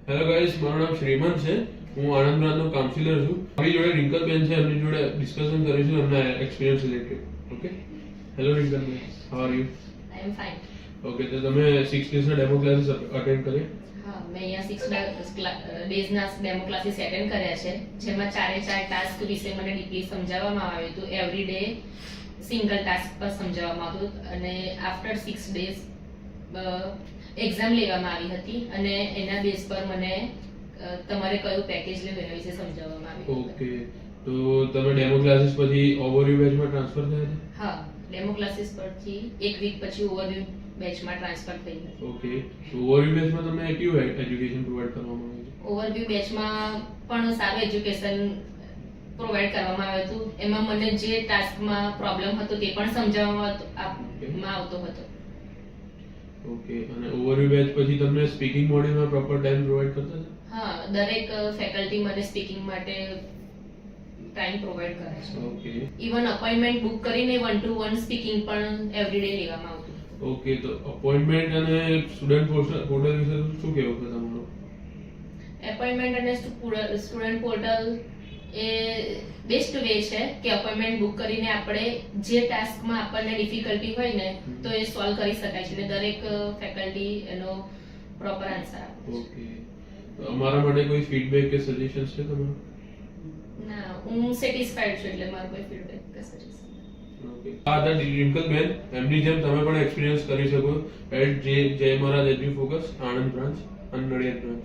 Hello guys, મારું નામ શ્રીમંત છે. હું આણંદ બ્રાન્ચનો કાઉન્સિલર છું. મારી જોડે રિંકલબેન છે, એમની જોડે ડિસ્કશન કરીશું એમના experience related. Okay, hello રિંકલબેન, how are you? I am fine. Okay, તો તમે 6 ડેઝના ડેમો ક્લાસીસ અટેન્ડ કર્યા? હા, મેં અહીંયા 6 ડેઝના ડેમો ક્લાસીસ એટેન્ડ કર્યા છે, જેમાં 4 ટાસ્ક વિશે મને ડીપલી સમજાવવામાં આવ્યું હતું. એવરી ડે સિંગલ ટાસ્ક પર સમજાવવામાં આવ્યું અને આફ્ટર 6 ડેઝ એક્ઝામ લેવામાં આવી હતી અને એના બેઝ પર મને તમારે કયું પેકેજ લેવું એના વિશે સમજાવવામાં આવ્યું. ઓકે, તો તમે ડેમો ક્લાસીસ પછી ઓવરવ્યુ બેચમાં ટ્રાન્સફર થયા હતા? હા, ડેમો ક્લાસીસ પરથી એક વીક પછી ઓવરવ્યુ બેચમાં ટ્રાન્સફર થઈ હતી. ઓકે, તો ઓવરવ્યુ બેચમાં તમને કેવું એજ્યુકેશન પ્રોવાઈડ કરવામાં આવે છે? ઓવરવ્યુ બેચમાં પણ સારું એજ્યુકેશન પ્રોવાઈડ કરવામાં આવ્યું હતું. એમાં મને જે ટાસ્કમાં પ્રોબ્લેમ હતો તે પણ સમજાવવામાં આવતો હતો. ઓકે, અને ઓવરવ્યુ બેચ પછી તમને સ્પીકિંગ મોડ્યુલમાં પ્રોપર ટાઈમ પ્રોવાઈડ કરતા હતા? હા, દરેક ફેકલ્ટી મને સ્પીકિંગ માટે ટાઈમ પ્રોવાઈડ કરે છે. ઓકે. ઇવન અપોઇન્ટમેન્ટ બુક કરીને 1-to-1 સ્પીકિંગ પણ એવરીડે લેવામાં આવતું. ઓકે, તો અપોઇન્ટમેન્ટ અને સ્ટુડન્ટ પોર્ટલ વિશે શું કહેવું છે તમારું? એપોઇન્ટમેન્ટ અને સ્ટુડન્ટ પોર્ટલ એ બેસ્ટ વે છે કે અપોઇન્ટમેન્ટ બુક કરીને આપણે જે ટાસ્કમાં આપણને ડિફિકલ્ટી હોય ને તો એ સોલ્વ કરી શકાય છે અને દરેક ફેકલ્ટી એનો પ્રોપર આન્સર આપે છે. ઓકે, તો અમારા માટે કોઈ ફીડબેક કે સજેશન્સ છે તમારા? ના, હું સેટિસ્ફાઈડ છું, એટલે મારો કોઈ ફીડબેક કે સજેશન. ઓકે, આ હતા રિંકલબેન. એમની જેમ તમે પણ એક્સપિરિયન્સ કરી શકો એટ જય મહારાજ એજ્યુ ફોકસ, આણંદ બ્રાન્ચ અને નડિયાદ બ્રાન્ચ.